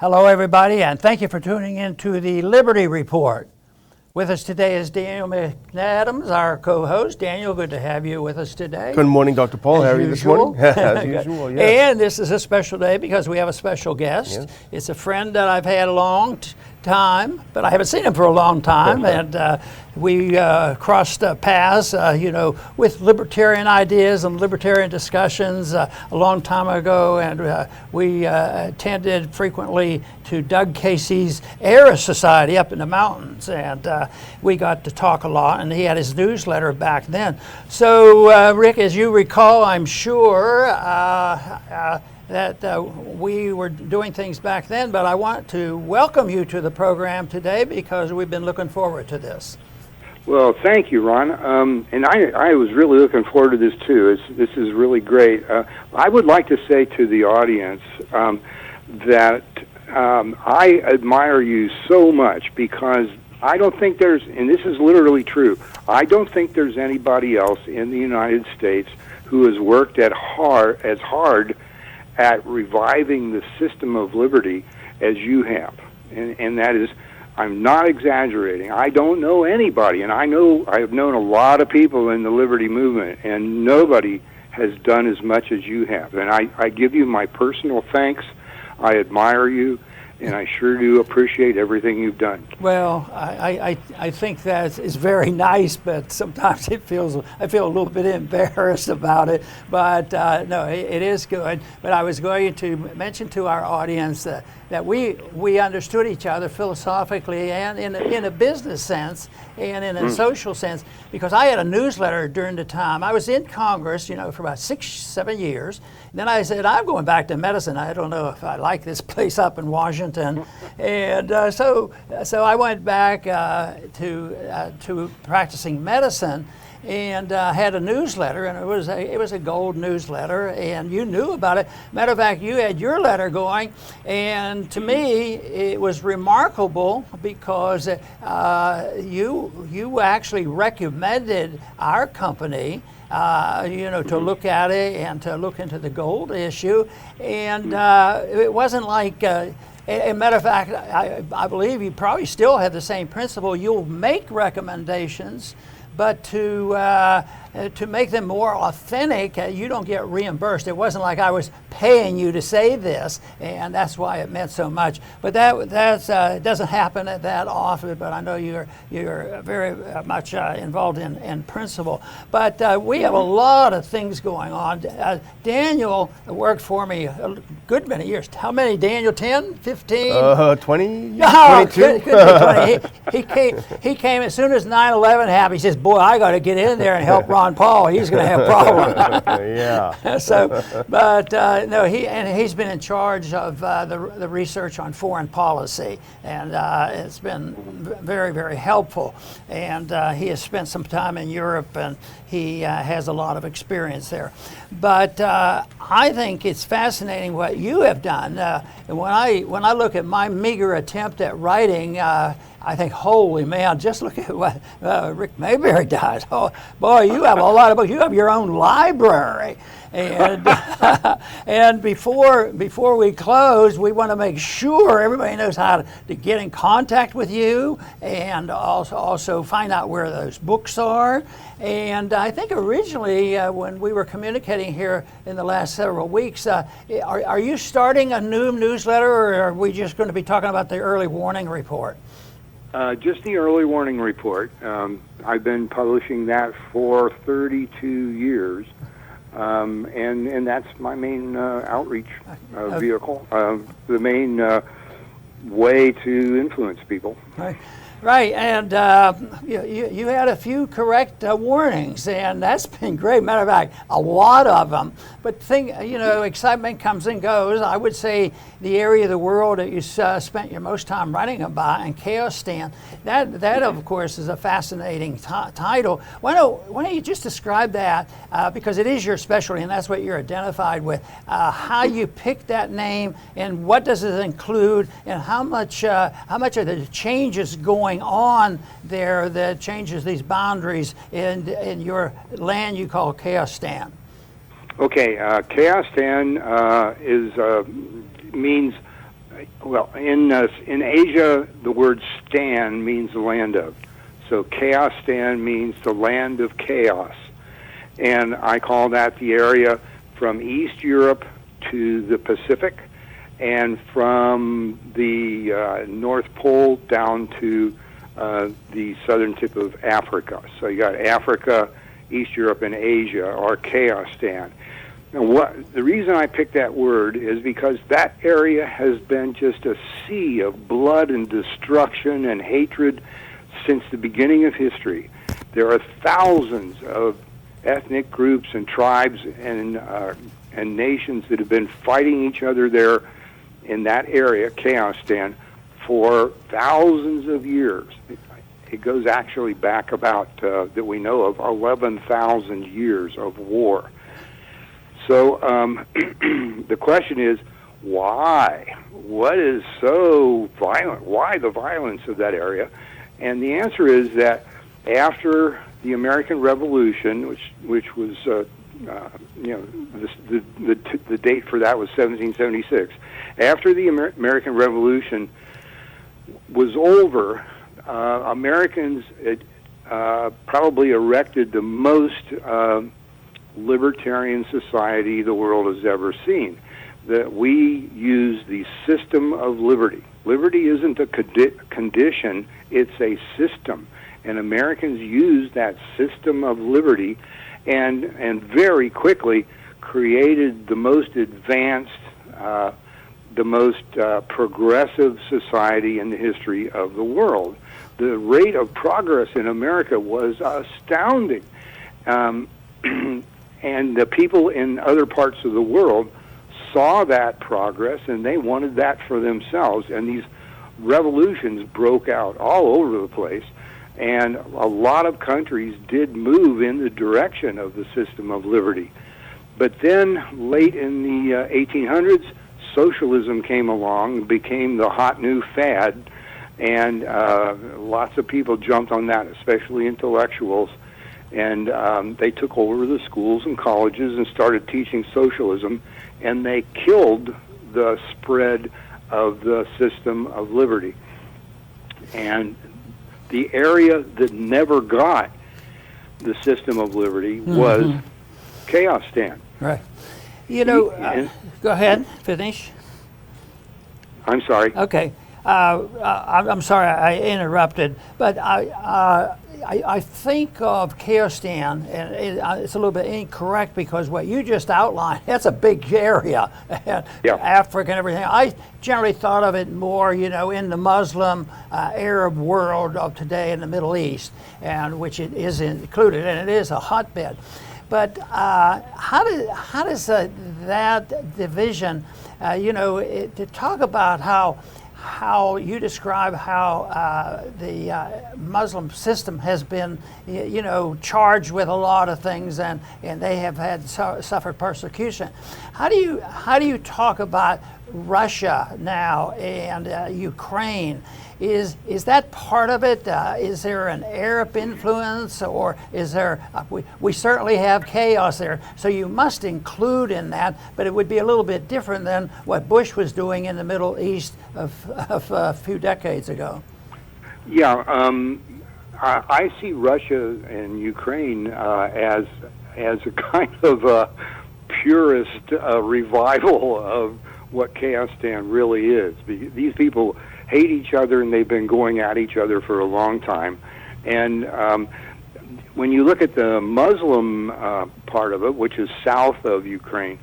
Hello, everybody, and thank you for tuning in to the Liberty Report. With us today is Daniel McAdams, our co-host. Daniel, good to have you with us today. Good morning, Dr. Paul. How are you this morning? As usual, yes. And this is a special day because we have a special guest. Yes. It's a friend that I've had a long time, but I haven't seen him for a long time, and we crossed paths, with libertarian ideas and libertarian discussions a long time ago, and we attended frequently to Doug Casey's Era Society up in the mountains, and we got to talk a lot, and he had his newsletter back then. So, Rick, as you recall, I'm sure, that we were doing things back then, but I want to welcome you to the program today because we've been looking forward to this. Well, thank you, Ron. And I was really looking forward to this, too. This is really great. I would like to say to the audience that I admire you so much because I don't think there's, and this is literally true, I don't think there's anybody else in the United States who has worked as hard at reviving the system of liberty as you have. And that is, I'm not exaggerating. I don't know anybody, and I've known a lot of people in the liberty movement, and nobody has done as much as you have. And I give you my personal thanks. I admire you, and I sure do appreciate everything you've done. Well, I think that is very nice, but sometimes I feel a little bit embarrassed about it. But no, it is good. But I was going to mention to our audience that we understood each other philosophically and in a business sense and in a social sense, because I had a newsletter during the time. I was in Congress, for about 6-7 years. Then I said, I'm going back to medicine. I don't know if I like this place up in Washington. And so I went back to practicing medicine and had a newsletter, and it was a gold newsletter, and you knew about it. Matter of fact, you had your letter going, and to me, it was remarkable because you actually recommended our company to look at it and to look into the gold issue, and it wasn't like. As a matter of fact, I believe you probably still have the same principle. You'll make recommendations, but to make them more authentic, you don't get reimbursed. It wasn't like I was paying you to say this, and that's why it meant so much. But that doesn't happen that often. But I know you're very much involved in principle. But we have a lot of things going on. Daniel worked for me a good many years. How many, Daniel? 10, 15? 20. Oh, 22. Could be 20. He came as soon as 9/11 happened. He says, "Boy, I got to get in there and help Ron Paul. He's going to have problems." Yeah. So, but no, he's been in charge of the research on foreign policy, and it's been very, very helpful. And he has spent some time in Europe, and he has a lot of experience there. But I think it's fascinating what you have done. And when I look at my meager attempt at writing, I think, holy man, just look at what Rick Maybury does. Oh, boy, you have a lot of books. You have your own library. And and before we close, we want to make sure everybody knows how to get in contact with you and also find out where those books are. And I think originally when we were communicating here in the last several weeks, are you starting a new newsletter, or are we just going to be talking about the early warning report? Just the early warning report. I've been publishing that for 32 years, and that's my main outreach vehicle, the main way to influence people. Right, and you had a few correct warnings, and that's been great. Matter of fact, a lot of them. But excitement comes and goes. I would say the area of the world that you spent your most time writing about, and Chaostan, that of course is a fascinating title. Why don't you just describe that, because it is your specialty, and that's what you're identified with. How you picked that name, and what does it include, and how much are the changes going on there that changes these boundaries in your land you call Chaostan? Okay, Chaostan means Well, in Asia, the word "stan" means the land of. So Chaostan means the land of chaos, and I call that the area from East Europe to the Pacific, and from the North Pole down to the southern tip of Africa. So you got Africa, East Europe, and Asia, or Chaostan. Now, the reason I picked that word is because that area has been just a sea of blood and destruction and hatred since the beginning of history. There are thousands of ethnic groups and tribes and nations that have been fighting each other there in that area, Chaostan, for thousands of years. It goes actually back about, that we know of, 11,000 years of war. So the question is, why? What is so violent? Why the violence of that area? And the answer is that after the American Revolution, which was, the date for that was 1776. After the American Revolution was over, Americans probably erected the most libertarian society the world has ever seen. That we use the system of liberty. Liberty isn't a condition, it's a system. And Americans use that system of liberty and very quickly created the most advanced, the most progressive society in the history of the world. The rate of progress in America was astounding. And the people in other parts of the world saw that progress, and they wanted that for themselves. And these revolutions broke out all over the place, and a lot of countries did move in the direction of the system of liberty. But then, late in the 1800s, socialism came along and became the hot new fad, and lots of people jumped on that, especially intellectuals. And they took over the schools and colleges and started teaching socialism, and they killed the spread of the system of liberty. And the area that never got the system of liberty was Chaostan. Right. You know, go ahead, finish. I'm sorry. Okay. I'm sorry I interrupted, but I think of Chaostan, and it's a little bit incorrect because what you just outlined, that's a big area, Yeah. Africa and everything. I generally thought of it more, in the Muslim Arab world of today in the Middle East, and which it is included, and it is a hotbed. But how does that division, to talk about how you describe how the Muslim system has been, charged with a lot of things, and they have had suffered persecution. How do you talk about Russia now and Ukraine? Is that part of it? Is there an Arab influence, or is there? We certainly have chaos there, so you must include in that. But it would be a little bit different than what Bush was doing in the Middle East of a few decades ago. Yeah, I see Russia and Ukraine as a kind of a purist revival of what Chaostan really is. These people hate each other, and they've been going at each other for a long time. And when you look at the Muslim part of it, which is south of Ukraine,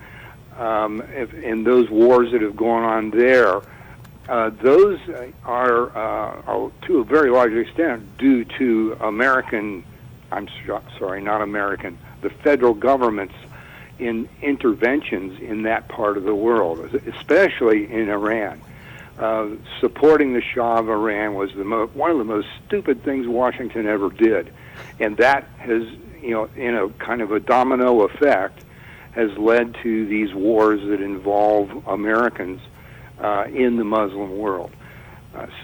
in those wars that have gone on there, those are to a very large extent due to the federal government's interventions in that part of the world, especially in Iran. Supporting the Shah of Iran was one of the most stupid things Washington ever did, and that has, in a kind of a domino effect, has led to these wars that involve Americans in the Muslim world.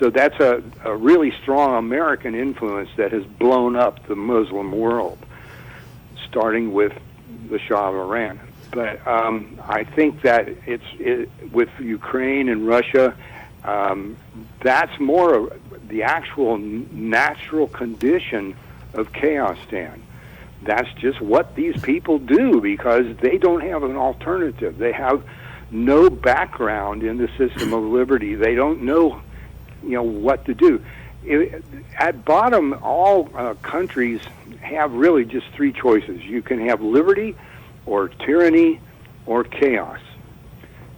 So that's a really strong American influence that has blown up the Muslim world, starting with the Shah of Iran. But I think that with Ukraine and Russia That's more of the actual natural condition of Chaostan. That's just what these people do because they don't have an alternative. They have no background in the system of liberty. They don't know, what to do. At bottom, all countries have really just three choices. You can have liberty, or tyranny, or chaos.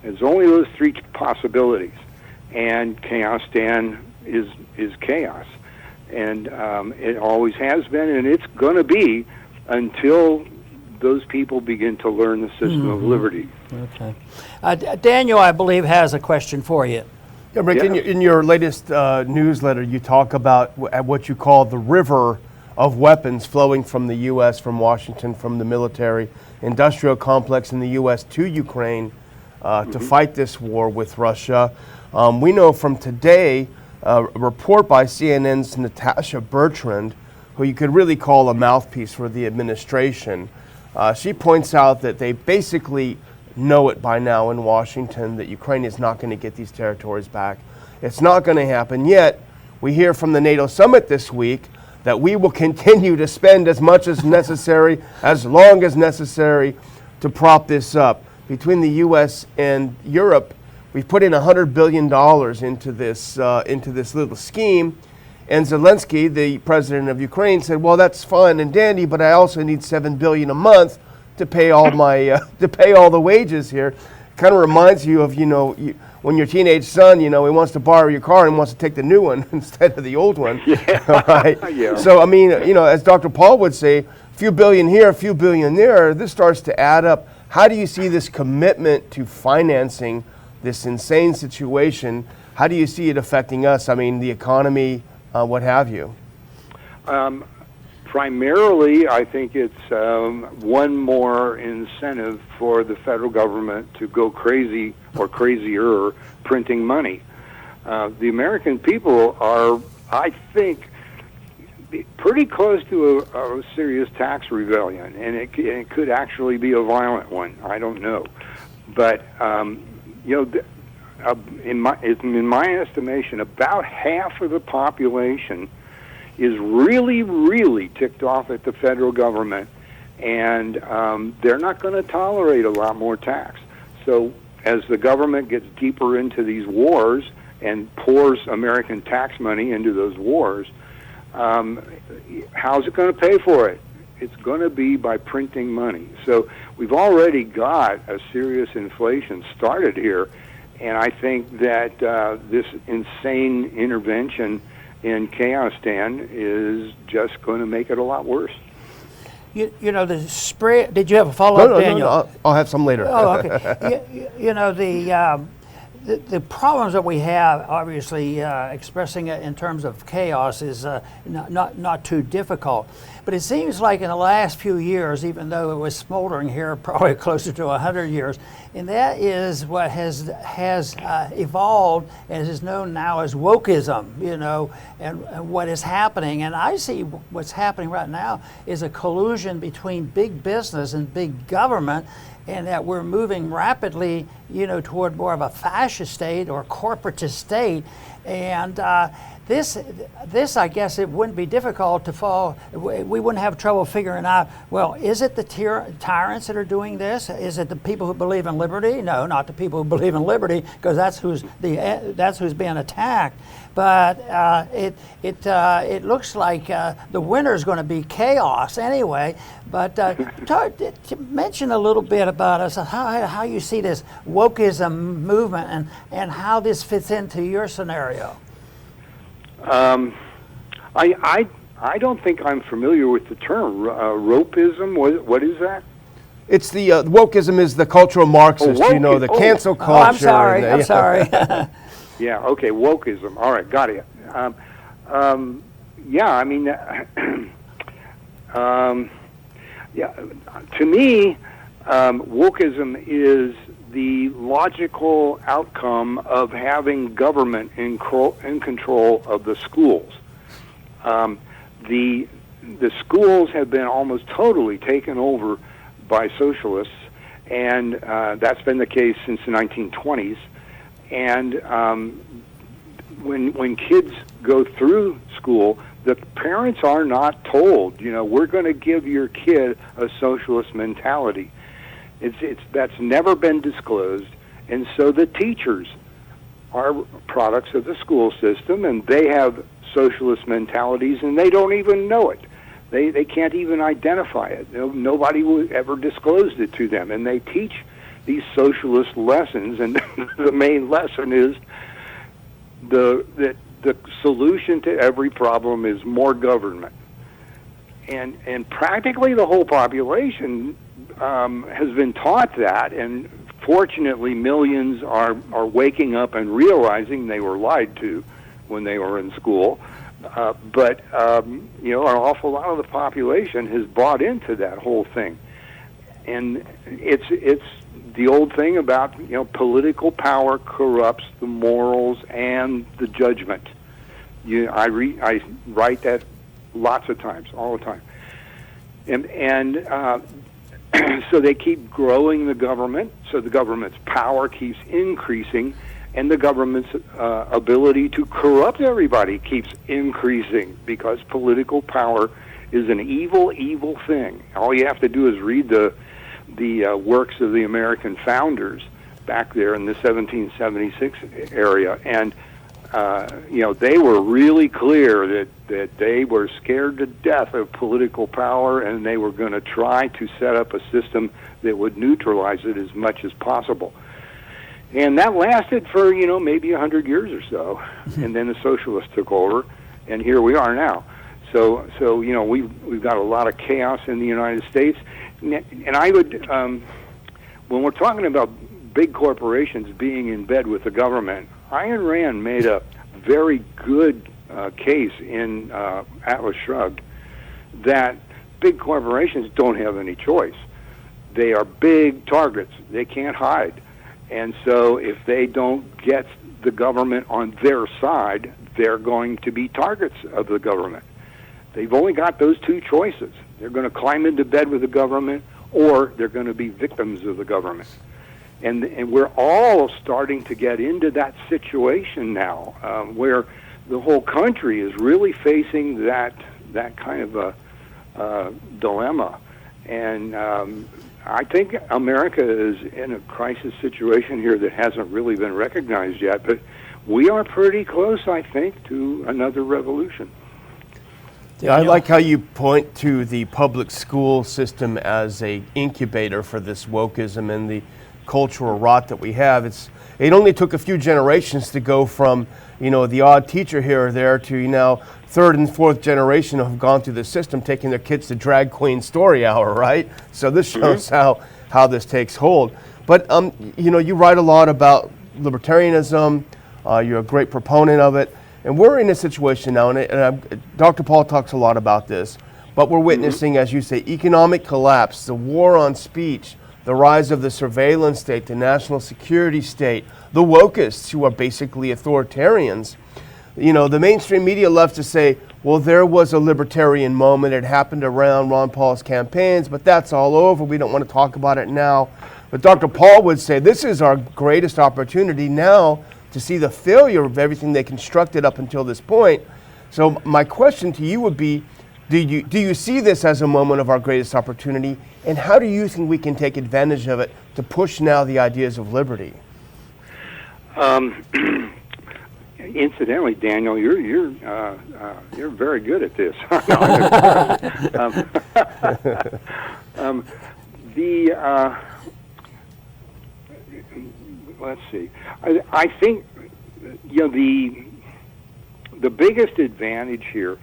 There's only those three possibilities, and Chaostan is chaos, and it always has been, and it's going to be until those people begin to learn the system of liberty. Okay. Daniel, I believe, has a question for you. Yeah, Rick, in your latest newsletter, you talk about what you call the river of weapons flowing from the U.S., from Washington, from the military industrial complex in the U.S. to Ukraine to fight this war with Russia. We know from today a report by CNN's Natasha Bertrand, who you could really call a mouthpiece for the administration. She points out that they basically know it by now in Washington that Ukraine is not going to get these territories back. It's not going to happen. Yet, we hear from the NATO summit this week that we will continue to spend as much as necessary, as long as necessary, to prop this up. Between the U.S. and Europe, we've put in $100 billion into this little scheme. And Zelensky, the president of Ukraine, said, "Well, that's fine and dandy, but I also need $7 billion a month to pay all my to pay all the wages here." Kind of reminds you of when your teenage son he wants to borrow your car and wants to take the new one instead of the old one. Yeah. Right. Yeah. So I mean, as Dr. Paul would say, a few billion here, a few billion there. This starts to add up. How do you see this commitment to financing this insane situation? How do you see it affecting us? I mean, the economy, what have you? Primarily, I think it's one more incentive for the federal government to go crazy or crazier printing money. The American people are, I think, pretty close to a serious tax rebellion, and it could actually be a violent one. I don't know. But, in my estimation, about half of the population is really, really ticked off at the federal government, and they're not going to tolerate a lot more tax. So as the government gets deeper into these wars and pours American tax money into those wars, how's it going to pay for it? It's going to be by printing money. So we've already got a serious inflation started here, and I think that this insane intervention in Chaostan is just going to make it a lot worse. The spread. Did you have a follow-up, Daniel? No, I'll have some later. Oh, okay. The problems that we have, obviously, expressing it in terms of chaos is not too difficult. But it seems like in the last few years, even though it was smoldering here probably closer to 100 years, and that is what has evolved and is known now as wokeism, and what is happening. And I see what's happening right now is a collusion between big business and big government, and that we're moving rapidly, toward more of a fascist state or corporatist state. And this, I guess, it wouldn't be difficult to fall. We wouldn't have trouble figuring out, well, is it the tyrants that are doing this? Is it the people who believe in liberty? No, not the people who believe in liberty, because that's who's being attacked. But it looks like the winner is going to be chaos anyway. But mention a little bit about us, how you see this wokeism movement and how this fits into your scenario. I don't think I'm familiar with the term ropeism. What is that? It's the wokeism is the cultural Marxist, the cancel culture. Oh, I'm sorry. Yeah, okay, wokeism. All right, got it. To me, wokeism is the logical outcome of having government in control of the schools. The schools have been almost totally taken over by socialists, and that's been the case since the 1920s. And when kids go through school, the parents are not told, we're going to give your kid a socialist mentality. That's never been disclosed, and so the teachers are products of the school system, and they have socialist mentalities, and they don't even know it. They can't even identify it. Nobody will ever disclose it to them, and they teach these socialist lessons, and the main lesson is that the solution to every problem is more government. And practically the whole population has been taught that, and fortunately millions are waking up and realizing they were lied to when they were in school. But an awful lot of the population has bought into that whole thing. And it's the old thing about, political power corrupts the morals and the judgment. I write that lots of times, all the time. And so they keep growing the government, so the government's power keeps increasing, and the government's ability to corrupt everybody keeps increasing, because political power is an evil, evil thing. All you have to do is read the works of the American founders back there in the 1776 area, and they were really clear that they were scared to death of political power, and they were going to try to set up a system that would neutralize it as much as possible. And that lasted for, maybe 100 years or so, and then the socialists took over, and here we are now. So we've got a lot of chaos in the United States, and I would, when we're talking about big corporations being in bed with the government, Ayn Rand made a very good case in Atlas Shrugged that big corporations don't have any choice. They are big targets. They can't hide. And so if they don't get the government on their side, they're going to be targets of the government. They've only got those two choices. They're going to climb into bed with the government, or they're going to be victims of the government. And we're all starting to get into that situation now, where the whole country is really facing that kind of a dilemma. And I think America is in a crisis situation here that hasn't really been recognized yet, but we are pretty close, I think, to another revolution. Yeah, I like how you point to the public school system as a incubator for this wokeism and the cultural rot that we have. It only took a few generations to go from, the odd teacher here or there to now third and fourth generation who have gone through the system, taking their kids to drag queen story hour, right? So this shows how this takes hold. But you write a lot about libertarianism. You're a great proponent of it. And we're in a situation now, and Dr. Paul talks a lot about this, but we're witnessing, as you say, economic collapse, the war on speech, the rise of the surveillance state, the national security state, the wokists, who are basically authoritarians. The mainstream media loves to say, well, there was a libertarian moment. It happened around Ron Paul's campaigns, but that's all over. We don't want to talk about it now. But Dr. Paul would say this is our greatest opportunity now to see the failure of everything they constructed up until this point. So my question to you would be, do you see this as a moment of our greatest opportunity, and how do you think we can take advantage of it to push now the ideas of liberty? Incidentally, Daniel, you're very good at this. Let's see. I think the biggest advantage here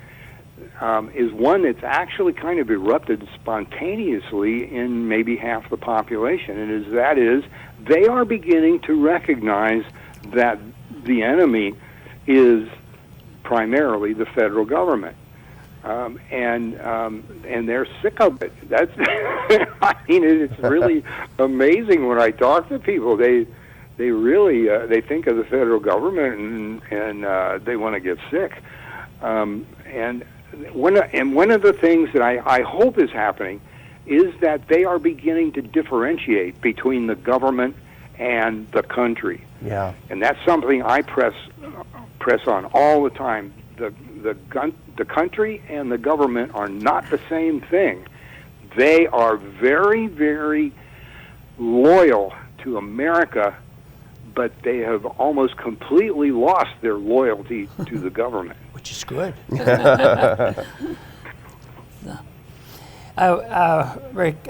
is one that's actually kind of erupted spontaneously in maybe half the population, and that is they are beginning to recognize that the enemy is primarily the federal government, and they're sick of it. That's I mean, it's really amazing when I talk to people. They really they think of the federal government and they want to get sick. And one of the things that I hope is happening is that they are beginning to differentiate between the government and the country. Yeah. And that's something I press press on all the time. The country and the government are not the same thing. They are very, very loyal to America, but they have almost completely lost their loyalty to the government. Which is good. Rick,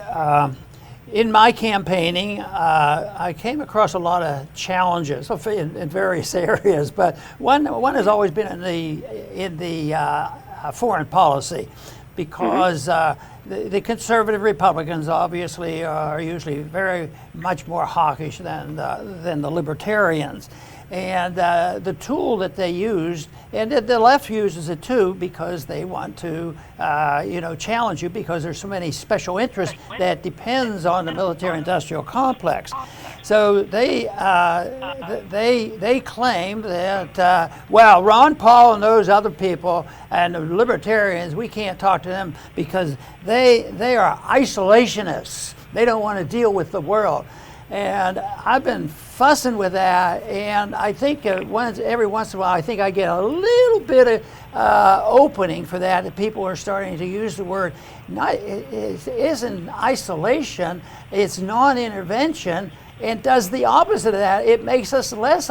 in my campaigning, I came across a lot of challenges in various areas, but one has always been in the foreign policy, because the conservative Republicans obviously are usually very much more hawkish than the libertarians. And the tool that they used, and the left uses it too, because they want to, challenge you, because there's so many special interests that depends on the military-industrial complex. So they claim that, Ron Paul and those other people and the libertarians, we can't talk to them because they are isolationists. They don't want to deal with the world. And I've been fussing with that, and I think every once in a while I think I get a little bit of opening for that people are starting to use the word. It isn't isolation, it's non-intervention, and does the opposite of that. It makes us less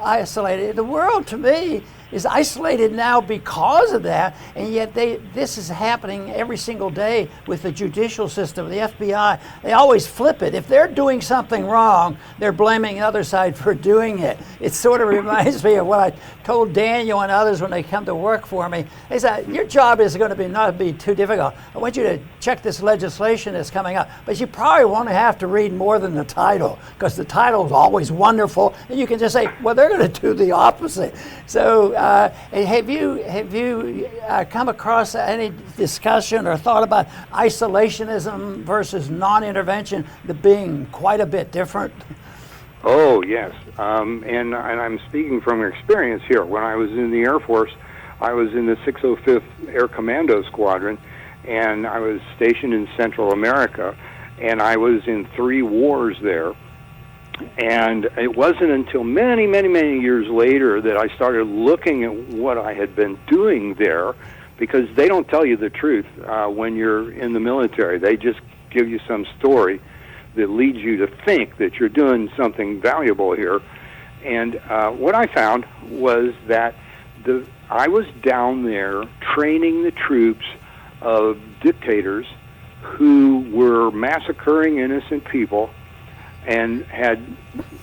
isolated. The world, to me, is isolated now because of that, and yet this is happening every single day with the judicial system, the FBI. They always flip it. If they're doing something wrong, they're blaming the other side for doing it. It sort of reminds me of what I told Daniel and others when they come to work for me. They said, your job is going to not be too difficult. I want you to check this legislation that's coming up, but you probably won't have to read more than the title, because the title is always wonderful, and you can just say, well, they're going to do the opposite. So have you come across any discussion or thought about isolationism versus non-intervention being quite a bit different? Oh, yes. And I'm speaking from experience here. When I was in the Air Force, I was in the 605th Air Commando Squadron, and I was stationed in Central America, and I was in 3 wars there. And it wasn't until many, many, many years later that I started looking at what I had been doing there, because they don't tell you the truth when you're in the military. They just give you some story that leads you to think that you're doing something valuable here. And what I found was that I was down there training the troops of dictators who were massacring innocent people, and had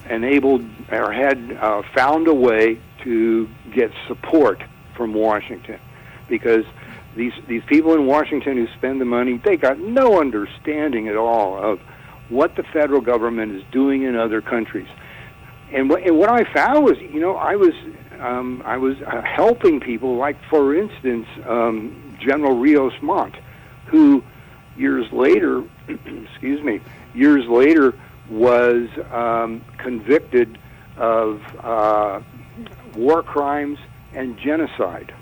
enabled or had found a way to get support from Washington, because these people in Washington who spend the money, they got no understanding at all of what the federal government is doing in other countries. And what I found was, I was helping people, like, for instance, General Rios Montt, who years later was convicted of war crimes and genocide.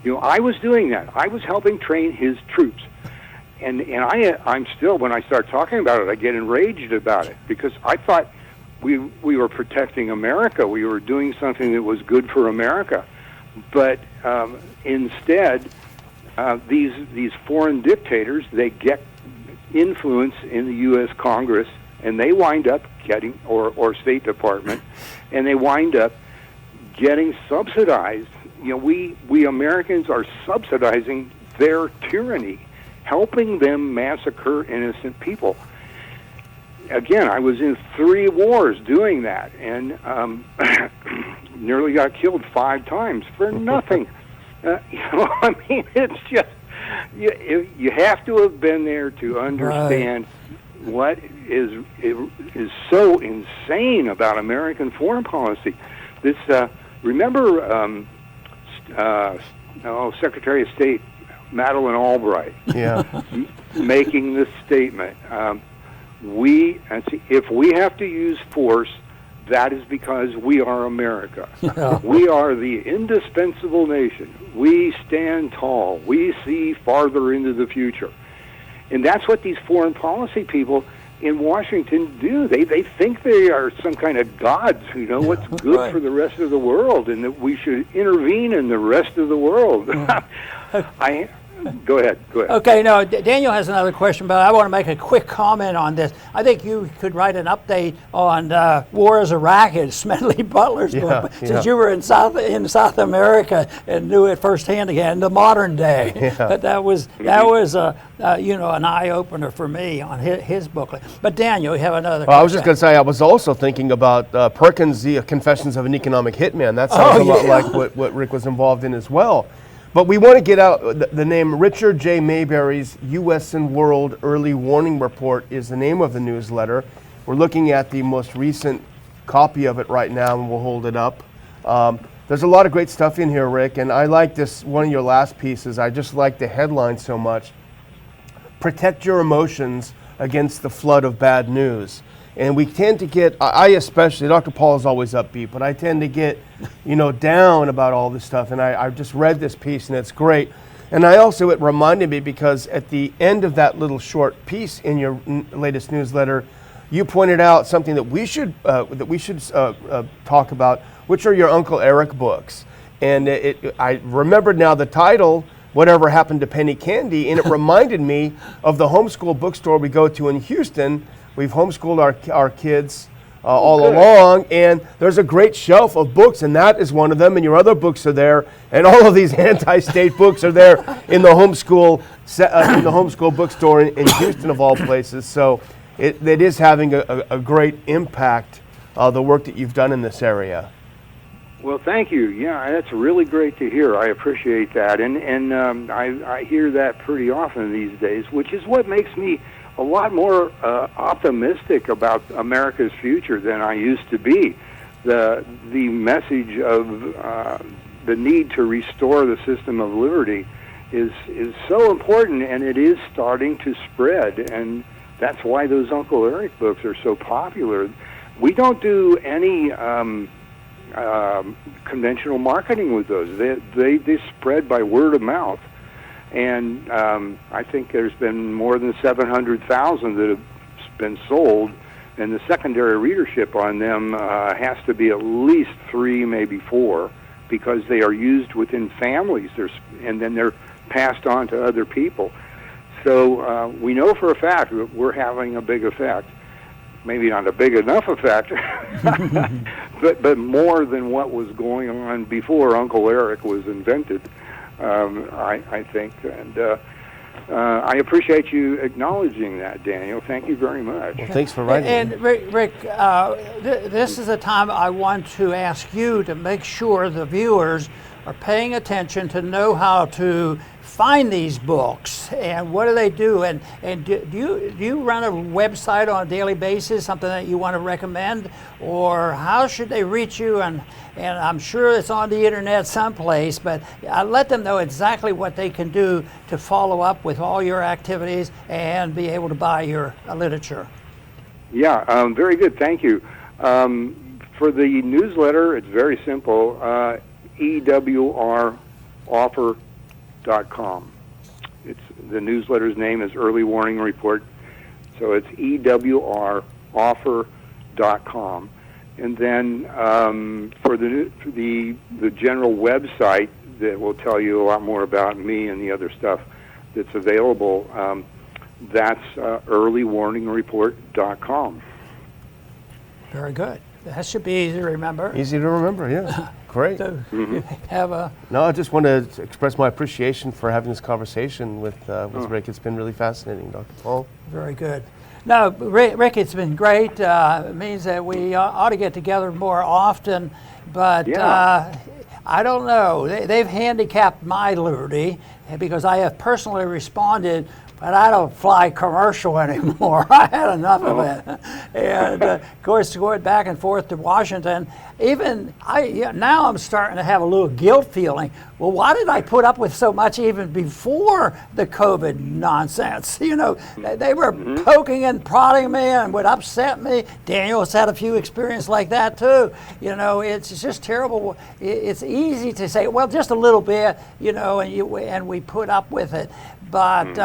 I was doing that. I was helping train his troops. And I'm still, when I start talking about it, I get enraged about it, because I thought we were protecting America. We were doing something that was good for America. But instead, these foreign dictators, they get influence in the U.S. Congress, and they wind up getting, or State Department, and they wind up getting subsidized. We Americans are subsidizing their tyranny, helping them massacre innocent people. Again, I was in 3 wars doing that, and nearly got killed 5 times for nothing. It's just, you have to have been there to understand what is so insane about American foreign policy. This remember Secretary of State Madeleine Albright making this statement. If we have to use force, that is because we are America. We are the indispensable nation. We stand tall. We see farther into the future. And that's what these foreign policy people, in Washington do. They think they are some kind of gods who know what's good Right. for the rest of the world, and that we should intervene in the rest of the world. Go ahead. Okay, no, Daniel has another question, but I want to make a quick comment on this. I think you could write an update on War is a Racket, Smedley Butler's book, since you were in South America and knew it firsthand again in the modern day. Yeah. But that was an eye opener for me on his booklet. But Daniel, you have another. Well, I was just going to say, I was also thinking about Perkins' The Confessions of an Economic Hitman. That sounds a lot like what Rick was involved in as well. But we want to get out the name. Richard J. Maybury's U.S. and World Early Warning Report is the name of the newsletter. We're looking at the most recent copy of it right now, and we'll hold it up. There's a lot of great stuff in here, Rick, and I like this, one of your last pieces. I just like the headline so much. Protect your emotions against the flood of bad news. And we tend to get, I especially, Dr. Paul is always upbeat, but I tend to get, down about all this stuff. And I just read this piece, and it's great. And it reminded me, because at the end of that little short piece in your latest newsletter, you pointed out something that we should talk about, which are your Uncle Eric books. And I remembered now the title, Whatever Happened to Penny Candy, and it reminded me of the homeschool bookstore we go to in Houston. We've homeschooled our kids all along, and there's a great shelf of books, and that is one of them, and your other books are there, and all of these anti-state books are there in the homeschool bookstore in Houston, of all places. So it is having a great impact, the work that you've done in this area. Well, thank you. Yeah, that's really great to hear. I appreciate that, and I hear that pretty often these days, which is what makes me a lot more optimistic about America's future than I used to be. The message of the need to restore the system of liberty is so important, and it is starting to spread, and that's why those Uncle Eric books are so popular. We don't do any conventional marketing with those. They spread by word of mouth. And I think there's been more than 700,000 that have been sold, and the secondary readership on them has to be at least 3, maybe 4, because they are used within families, and then they're passed on to other people. So we know for a fact that we're having a big effect. Maybe not a big enough effect, but more than what was going on before Uncle Eric was invented. I think, and I appreciate you acknowledging that, Daniel. Thank you very much. Well, thanks for writing. And Rick, this is a time I want to ask you to make sure the viewers are paying attention to know how to find these books, and what do they do, and do you run a website on a daily basis, something that you want to recommend, or how should they reach you? And I'm sure it's on the internet someplace, but let them know exactly what they can do to follow up with all your activities and be able to buy your literature. Yeah, very good. Thank you. For the newsletter, it's very simple. EWRoffer.com. It's the newsletter's name is Early Warning Report, so it's EWRoffer.com. And then for the general website that will tell you a lot more about me and the other stuff that's available, that's earlywarningreport.com. Very good. That should be easy to remember. Easy to remember, yeah. Great. So you have a. No, I just want to express my appreciation for having this conversation with Rick. It's been really fascinating, Dr. Paul. Very good. No, Rick, it's been great. It means that we ought to get together more often, but I don't know. They've handicapped my liberty because I have personally responded, but I don't fly commercial anymore. I had enough of it. And of course, going back and forth to Washington, now I'm starting to have a little guilt feeling. Well, why did I put up with so much even before the COVID nonsense? They were poking and prodding me and would upset me. Daniel has had a few experiences like that too. It's just terrible. It's easy to say, well, just a little bit, and we put up with it. But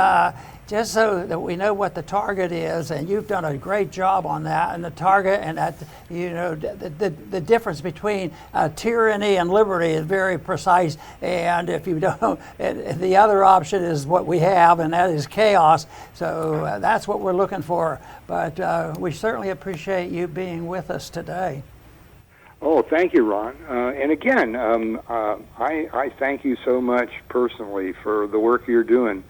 just so that we know what the target is, and you've done a great job on that, and the target, and that, you know, the difference between tyranny and liberty is very precise, and if you don't, the other option is what we have, and that is chaos. So that's what we're looking for. But we certainly appreciate you being with us today. Oh, thank you, Ron. And again, I thank you so much personally for the work you're doing.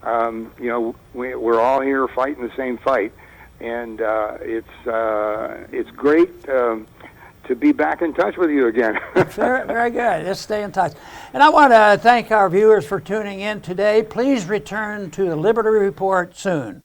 You know, we're all here fighting the same fight, and it's great to be back in touch with you again. Very, very good. Let's stay in touch. And I want to thank our viewers for tuning in today. Please return to the Liberty Report soon.